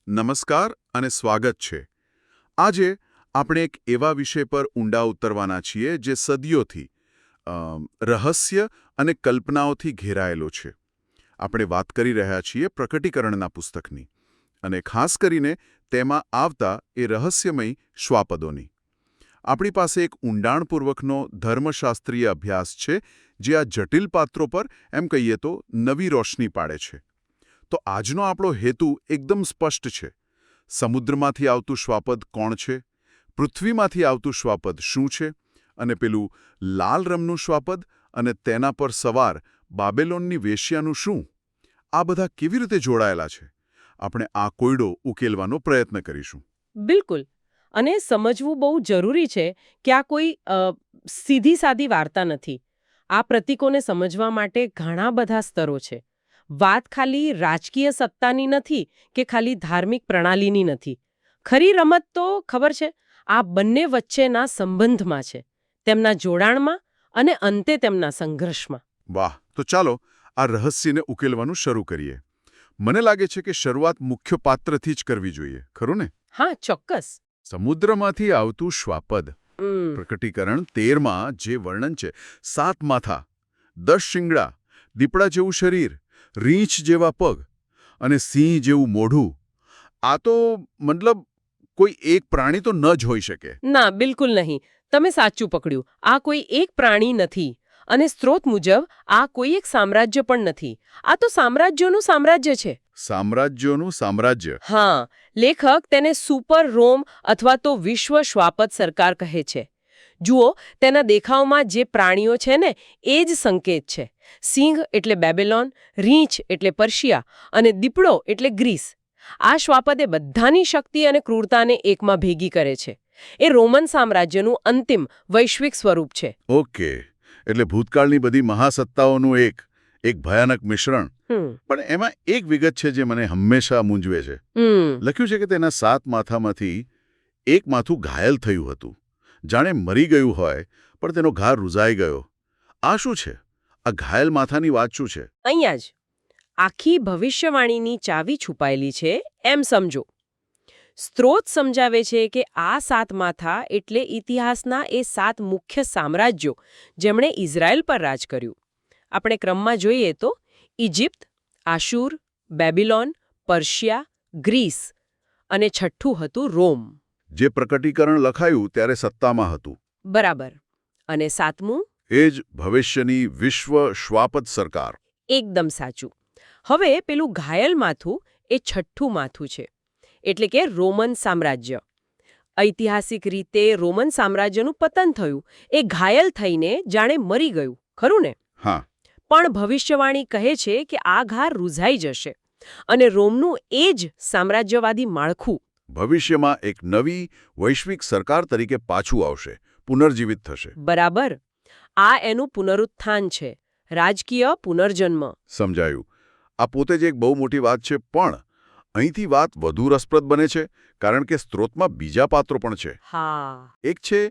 નમસ્કાર અને સ્વાગત છે. આજે આપણે એક એવા વિષય પર ઊંડા ઉતરવાના છીએ જે સદીઓથી રહસ્ય અને કલ્પનાઓથી ઘેરાયેલો છે. આપણે વાત કરી રહ્યા છીએ પ્રકટીકરણના પુસ્તકની અને ખાસ કરીને તેમાં આવતા એ રહસ્યમય શ્વાપદોની. આપણી પાસે એક ઊંડાણપૂર્વકનો ધર્મશાસ્ત્રીય અભ્યાસ છે જે આ જટિલ પાત્રો પર એમ કહીએ તો નવી રોશની પાડે છે. તો આજનો આપણો હેતુ એકદમ સ્પષ્ટ છે. સમુદ્રમાંથી આવતું શ્વાપદ કોણ છે? પૃથ્વીમાંથી આવતું શ્વાપદ શું છે? અને પેલું લાલ રંગનું શ્વાપદ અને તેના પર સવાર બાબેલોનની વેશ્યાનું શું? આ બધા કેવી રીતે જોડાયેલા છે? આપણે આ કોયડો ઉકેલવાનો પ્રયત્ન કરીશું. બિલકુલ. અને સમજવું બહુ જરૂરી છે કે આ કોઈ સીધી સાદી વાર્તા નથી. આ પ્રતીકોને સમજવા માટે ઘણા બધા સ્તરો છે. વાત ખાલી રાજકીય સત્તાની નથી કે ખાલી ધાર્મિક પ્રણાલીની નથી. ખરી રમત તો ખબર છે આ બંને વચ્ચેના સંબંધમાં છે, તેમના જોડાણમાં અને અંતે તેમના સંઘર્ષમાં. વાહ! તો ચાલો આ રહસ્યને ઉકેલવાનું શરૂ કરીએ. મને લાગે છે કે શરૂઆત મુખ્ય પાત્રથી જ કરવી જોઈએ, ખરું ને? હા, ચોક્કસ. સમુદ્રમાંથી આવતું શ્વાપદ. પ્રકટીકરણ 13માં જે વર્ણન છે, 7 માથા, 10 શિંગડા, દીપડા જેવું શરીર, રીંછ જેવા પગ અને સિંહ જેવું મોઢું. આ તો મતલબ કોઈ એક પ્રાણી તો ન જ હોઈ શકે. ના, બિલકુલ નહીં. તમે સાચું પકડ્યું. આ કોઈ એક પ્રાણી નથી અને સ્ત્રોત મુજબ આ કોઈ એક સામ્રાજ્ય પણ નથી. આ તો સામ્રાજ્યોનું સામ્રાજ્ય છે. સામ્રાજ્યોનું સામ્રાજ્ય. હા, લેખક તેને સુપર રોમ અથવા તો વિશ્વ શ્વાપદ સરકાર કહે છે. જુઓ, તેના દેખાવમાં જે પ્રાણીઓ છે ને એ જ સંકેત છે. સિંહ એટલે બેબેલોન, રીંછ એટલે પર્શિયા અને દીપડો એટલે ગ્રીસ. આ શ્વાપદે બધાની શક્તિ અને ક્રૂરતાને એકમાં ભેગી કરે છે. એ રોમન સામ્રાજ્યનું અંતિમ વૈશ્વિક સ્વરૂપ છે. ઓકે, એટલે ભૂતકાળની બધી મહાસત્તાઓનું એક ભયાનક મિશ્રણ. પણ એમાં એક વિગત છે જે મને હંમેશા મૂંઝવે છે. લખ્યું છે કે તેના 7 માથામાંથી એક માથું ઘાયલ થયું હતું. જાણે મરી ગયું હોય પણ તેનો ઘા રૂઝાઈ ગયો. આ શું છે? આ ઘાયલ માથાની વાત શું છે? અહીંયા જ આખી ભવિષ્યવાણીની ચાવી છુપાયેલી છે એમ સમજો. સ્ત્રોત સમજાવે છે કે આ 7 માથા એટલે ઇતિહાસના એ 7 મુખ્ય સામ્રાજ્યો જેમણે ઇઝરાયલ પર રાજ કર્યું. આપણે ક્રમમાં જોઈએ તો ઇજિપ્ત, આશુર, બેબીલોન, પર્શિયા, ગ્રીસ અને છઠ્ઠું હતું રોમ. જે પ્રકટીકરણ લખાયું ત્યારે સત્તામાં હતું. બરાબર. અને 7મું? એ જ ભવિષ્યની વિશ્વ શ્વાપદ સરકાર. એકદમ સાચું. હવે પેલું ઘાયલ માથું એ છઠ્ઠું માથું છે, એટલે કે રોમન સામ્રાજ્ય. ઐતિહાસિક રીતે રોમન સામ્રાજ્યનું પતન થયું. એ ઘાયલ થઈને જાણે મરી ગયું, ખરું ને? હા. પણ ભવિષ્યવાણી કહે છે કે આ ઘા રૂઝાઈ જશે અને રોમનું એ જ સામ્રાજ્યવાદી માળખું ભવિષ્યમાં એક નવી વૈશ્વિક સરકાર તરીકે પાછું આવશે, પુનર્જીવિત થશે. બરાબર. આ એનું પુનરુત્થાન છે, રાજકીય પુનર્જન્મ. સમજાયું. આ પોતે જ એક બહુ મોટી વાત છે, પણ અહીંથી વાત વધુ રસપ્રદ બને છે કારણ કે સ્ત્રોતમાં બીજા પાત્રો પણ છે. હા. એક છે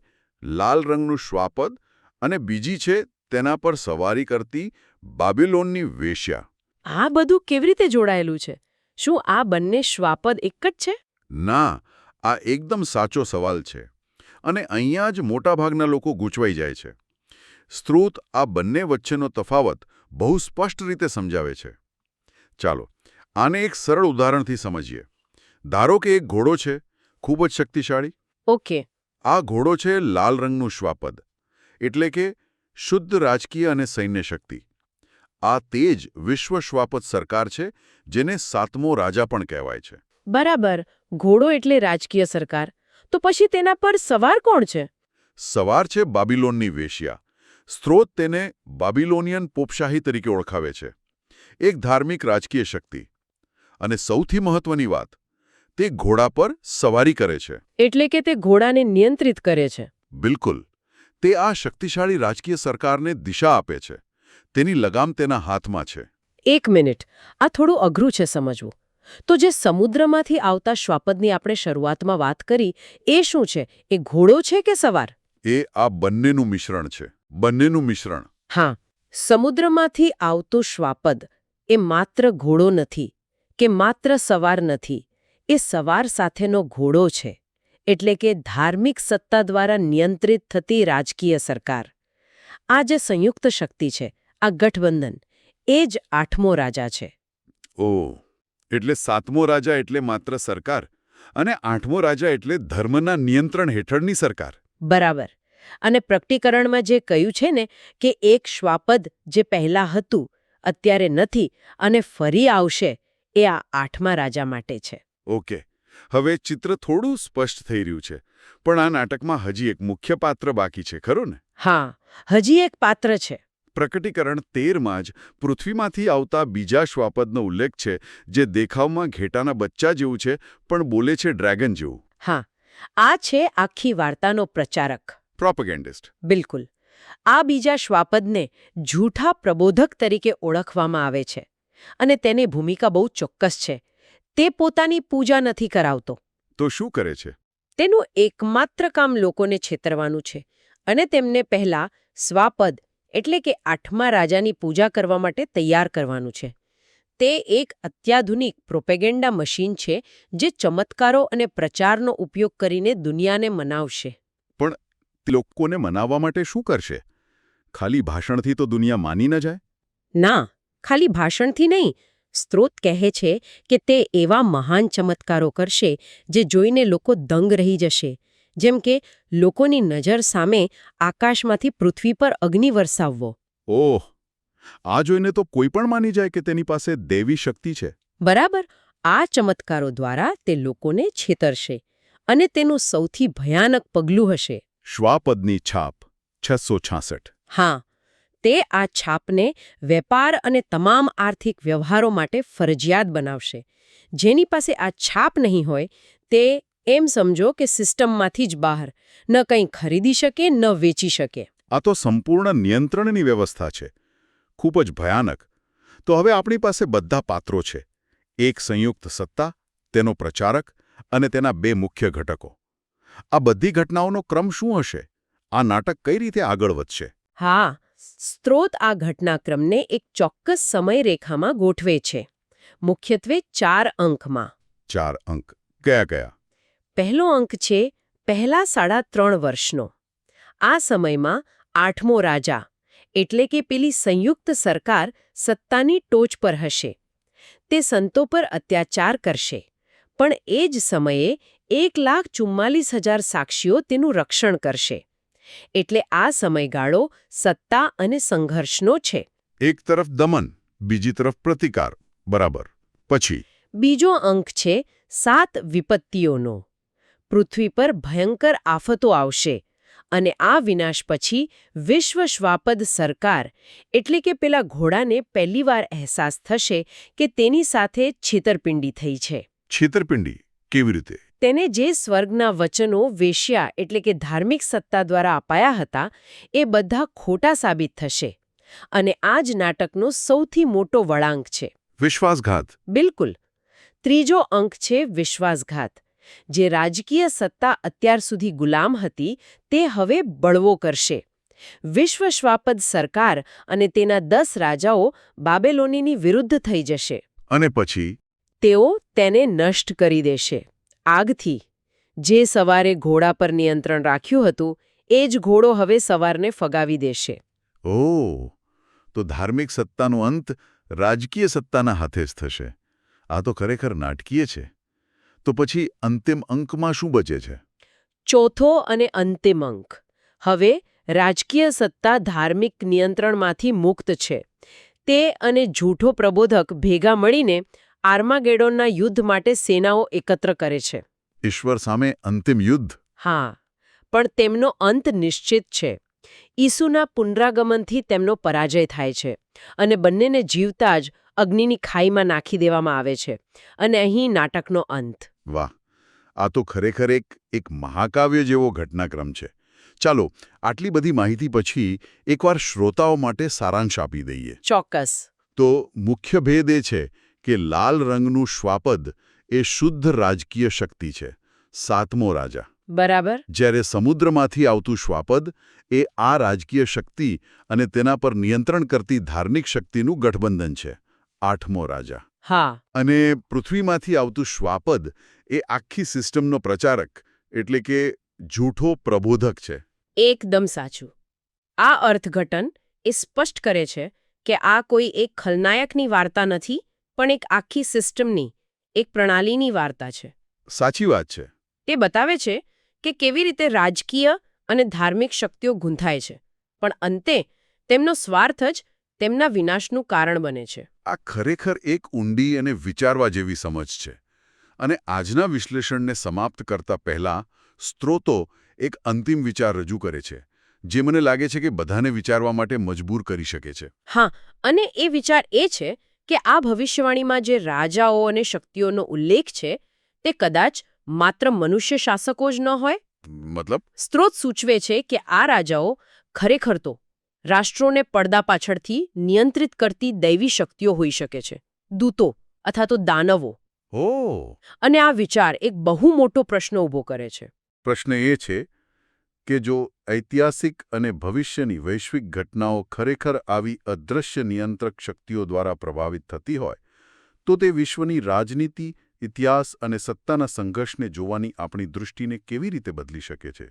લાલ રંગનું શ્વાપદ અને બીજી છે તેના પર સવારી કરતી બાબિલોનની વેશ્યા. આ બધું કેવી રીતે જોડાયેલું છે? શું આ બંને શ્વાપદ એક જ છે? ના, આ એકદમ સાચો સવાલ છે અને અહીંયા જ મોટાભાગના લોકો ગૂંચવાઈ જાય છે. સ્ત્રોત આ બંને વચ્ચેનો તફાવત બહુ સ્પષ્ટ રીતે સમજાવે છે. ચાલો આને એક સરળ ઉદાહરણથી સમજીએ. ધારો કે એક ઘોડો છે, ખૂબ જ શક્તિશાળી. ઓકે. આ ઘોડો છે લાલ રંગનું શ્વાપદ, એટલે કે શુદ્ધ રાજકીય અને સૈન્ય શક્તિ. આ તે જ વિશ્વ શ્વાપદ સરકાર છે જેને 7મો રાજા પણ કહેવાય છે. બરાબર. ઘોડો એટલે રાજકીય સરકાર. તો પછી તેના પર સવાર કોણ છે? સવાર છે બાબિલોનની વેશ્યા. સ્ત્રોત તેને બાબિલોનિયન પોપશાહી તરીકે ઓળખાવે છે. એક ધાર્મિક રાજકીય શક્તિ. અને સૌથી મહત્વની વાત, તે ઘોડા પર સવારી કરે છે. એટલે કે તે ઘોડાને નિયંત્રિત કરે છે. બિલકુલ. તે આ શક્તિશાળી રાજકીય સરકારને દિશા આપે છે. તેની લગામ તેના હાથમાં છે. એક મિનિટ, આ થોડું અઘરું છે સમજવું. તો જે સમુદ્રમાંથી આવતા શ્વાપદની આપણે શરૂઆતમાં વાત કરી, એ શું છે? એ ઘોડો છે કે સવાર? એ આ બંનેનું મિશ્રણ છે. બંનેનું મિશ્રણ. હા. સમુદ્રમાંથી આવતું શ્વાપદ એ માત્ર ઘોડો નથી કે માત્ર સવાર નથી. એ સવાર સાથેનો ઘોડો છે, એટલે કે ધાર્મિક સત્તા દ્વારા નિયંત્રિત થતી રાજકીય સરકાર. આ જે સંયુક્ત શક્તિ છે, આ ગઠબંધન, એ જ 8મો રાજા છે. ઓહ, એટલે 7મો રાજા એટલે માત્ર સરકાર અને 8મો રાજા એટલે ધર્મના નિયંત્રણ હેઠળની સરકાર. બરાબર. અને પ્રકટીકરણમાં જે કહ્યું છે ને કે એક શ્વાપદ જે પહેલા હતું, અત્યારે નથી અને ફરી આવશે, એ આ 8મા રાજા માટે છે. ઓકે, હવે ચિત્ર થોડું સ્પષ્ટ થઈ રહ્યું છે, પણ આ નાટકમાં હજી એક મુખ્ય પાત્ર બાકી છે, ખરું ને? હા, હજી એક પાત્ર છે. પ્રકટીકરણ 13માં જ પૃથ્વીમાંથી આવતા બીજા શ્વાપદનો ઉલ્લેખ છે, જે દેખાવમાં ઘેટાના બચ્ચા જેવું છે, પણ બોલે છે ડ્રેગન જેવું. હા, આ છે આખી વાર્તાનો પ્રચારક. પ્રોપેગેન્ડિસ્ટ. બિલકુલ. આ બીજા શ્વાપદને જૂઠા પ્રબોધક તરીકે ઓળખવામાં આવે છે અને તેની ભૂમિકા બહુ ચોક્કસ છે. તે પોતાની પૂજા નથી કરાવતો. તો શું કરે છે? તેનું એકમાત્ર કામ લોકોને છેતરવાનું છે અને તેમને પહેલા શ્વાપદ એટલે કે 8મા રાજાની પૂજા કરવા માટે તૈયાર કરવાનું છે. તે એક અત્યાધુનિક પ્રોપેગેન્ડા મશીન છે જે ચમત્કારો અને પ્રચારનો ઉપયોગ કરીને દુનિયાને મનાવશે. પણ લોકોને મનાવવા માટે શું કરશે? ખાલી ભાષણથી તો દુનિયા માની ન જાય? ના, ખાલી ભાષણથી નહીં. સ્ત્રોત કહે છે કે તે એવા મહાન ચમત્કારો કરશે જે જોઈને લોકો દંગ રહી જશે. જેમ કે લોકોની નજર સામે આકાશમાંથી પૃથ્વી પર અગ્નિ વરસાવવો. ઓહ, આ જોઈને તો કોઈ પણ માની જાય કે તેની પાસે દૈવી શક્તિ છે. બરાબર. આ ચમત્કારો દ્વારા તે લોકોને છેતરશે અને તેનું સૌથી ભયાનક પગલું હશે શ્વાપદની છાપ 666. હા, તે આ છાપને વેપાર અને તમામ આર્થિક વ્યવહારો માટે ફરજિયાત બનાવશે. જેની પાસે આ છાપ નહીં હોય તે એમ સમજો કે સિસ્ટમમાંથી જ બહાર, ન કંઈ ખરીદી શકે ન વેચી શકે. આ તો સંપૂર્ણ નિયંત્રણની વ્યવસ્થા છે. ખૂબ જ ભયાનક. તો હવે આપણી પાસે બધા પાત્રો છે. એક સંયુક્ત સત્તા, તેનો પ્રચારક અને તેના બે મુખ્ય ઘટકો. આ બધી ઘટનાઓનો ક્રમ શું હશે? આ નાટક કઈ રીતે આગળ વધશે? હા, સ્ત્રોત આ ઘટનાક્રમને એક ચોક્કસ સમયરેખામાં ગોઠવે છે. મુખ્યત્વે 4 અંકમાં. 4 અંક કયા કયા? પહેલો અંક છે પહેલા 3.5 વર્ષનો. આ સમયમાં 8મો રાજા એટલે કે પેલી સંયુક્ત સરકાર સત્તાની ટોચ પર હશે. તે સંતો પર અત્યાચાર કરશે, પણ એ જ સમયે 1,44,000 સાક્ષીઓ તેનું રક્ષણ કરશે. એટલે આ સમયગાળો સત્તા અને સંઘર્ષનો છે. એક તરફ દમન, બીજી તરફ પ્રતિકાર. બરાબર. પછી બીજો અંક છે 7 વિપત્તિઓનો. પૃથ્વી પર ભયંકર આફતો આવશે અને આ વિનાશ પછી વિશ્વ શ્વાપદ સરકાર એટલે કે પેલા ઘોડાને પહેલીવાર અહેસાસ થશે કે તેની સાથે છેતરપિંડી થઈ છે. છેતરપિંડી કેવી રીતે? તેને જે સ્વર્ગના વચનો વેશ્યા એટલે કે ધાર્મિક સત્તા દ્વારા અપાયા હતા એ બધા ખોટા સાબિત થશે. અને આ જ નાટકનો સૌથી મોટો વળાંક છે. વિશ્વાસઘાત. બિલકુલ. ત્રીજો અંક છે વિશ્વાસઘાત. જે રાજકીય સત્તા અત્યાર સુધી ગુલામ હતી તે હવે બળવો કરશે. વિશ્વ શ્વાપદ સરકાર અને તેના 10 રાજાઓ બાબેલોનીની વિરુદ્ધ થઈ જશે. અને પછી તેઓ તેને નષ્ટ કરી દેશે. આગથી. જે સવારે ઘોડા પર નિયંત્રણ રાખ્યું હતું એ જ ઘોડો હવે સવારને ફગાવી દેશે. ઓહ, તો ધાર્મિક સત્તાનો અંત રાજકીય સત્તાના હાથે જ થશે. આ તો ખરેખર નાટકીય છે. તો પછી અંતિમ અંકમાં શું બચે છે? ચોથો અને અંતિમ અંક. હવે રાજકીય સત્તા ધાર્મિક નિયંત્રણમાંથી મુક્ત છે. તે અને જૂઠો પ્રબોધક ભેગા મળીને આર્માગેડોનના યુદ્ધ માટે સેનાઓ એકત્ર કરે છે. ઈશ્વર સામે અંતિમ યુદ્ધ. હા, પણ તેમનો અંત નિશ્ચિત છે. ઈસુના પુનરાગમનથી તેમનો પરાજય થાય છે અને બંનેને જીવતા જ અગ્નિની ખાઈમાં નાખી દેવામાં આવે છે. અને અહીં નાટકનો અંત. વાહ, આ તો ખરેખર એક મહાકાવ્ય જેવો ઘટનાક્રમ છે. ચાલો, આટલી બધી માહિતી પછી એકવાર શ્રોતાઓ માટે સારાંશ આપી દઈએ. ચોક્કસ. તો મુખ્ય ભેદ એ છે કે લાલ રંગનું શ્વાપદ એ શુદ્ધ રાજકીય શક્તિ છે, 7મો રાજા. બરાબર. જ્યારે સમુદ્રમાંથી આવતું શ્વાપદ એ આ રાજકીય શક્તિ અને તેના પર નિયંત્રણ કરતી ધાર્મિક શક્તિનું ગઠબંધન છે, 8મો રાજા. હા. અને પૃથ્વીમાંથી આવતું શ્વાપદ એ આખી સિસ્ટમનો પ્રચારક એટલે કે જૂઠો પ્રબોધક છે. એકદમ સાચું. આ અર્થઘટન એ સ્પષ્ટ કરે છે કે આ કોઈ એક ખલનાયકની વાર્તા નથી, પણ એક આખી સિસ્ટમની, એક પ્રણાલીની વાર્તા છે. સાચી વાત છે. તે બતાવે છે કે કેવી રીતે રાજકીય અને ધાર્મિક શક્તિઓ ગૂંથાય છે, પણ અંતે તેમનો સ્વાર્થ જ તેમના વિનાશનું કારણ બને છે. આ ખરેખર એક ઊંડી અને વિચારવા જેવી સમજ છે. અને આજના વિશ્લેષણને સમાપ્ત કરતા પહેલા સ્ત્રોતો એક અંતિમ વિચાર રજૂ કરે છે, જે મને લાગે છે કે બધાને વિચારવા માટે મજબૂર કરી શકે છે. હા, અને એ વિચાર એ છે કે આ ભવિષ્યવાણીમાં જે રાજાઓ અને શક્તિઓનો ઉલ્લેખ છે તે કદાચ માત્ર મનુષ્ય શાસકો જ ન હોય. મતલબ? સ્ત્રોત સૂચવે છે કે આ રાજાઓ ખરેખર તો રાષ્ટ્રોને પડદા પાછળથી નિયંત્રિત કરતી દૈવી શક્તિઓ હોઈ શકે છે, દૂતો અથવા તો દાનવો. ઓહ! અને આ વિચાર એક બહુ મોટો પ્રશ્ન ઊભો કરે છે. પ્રશ્ન એ છે કે જો ઐતિહાસિક અને ભવિષ્યની વૈશ્વિક ઘટનાઓ ખરેખર આવી અદૃશ્ય નિયંત્રક શક્તિઓ દ્વારા પ્રભાવિત થતી હોય, તો તે વિશ્વની રાજનીતિ, ઇતિહાસ અને સત્તાના સંઘર્ષને જોવાની આપણી દૃષ્ટિને કેવી રીતે બદલી શકે છે?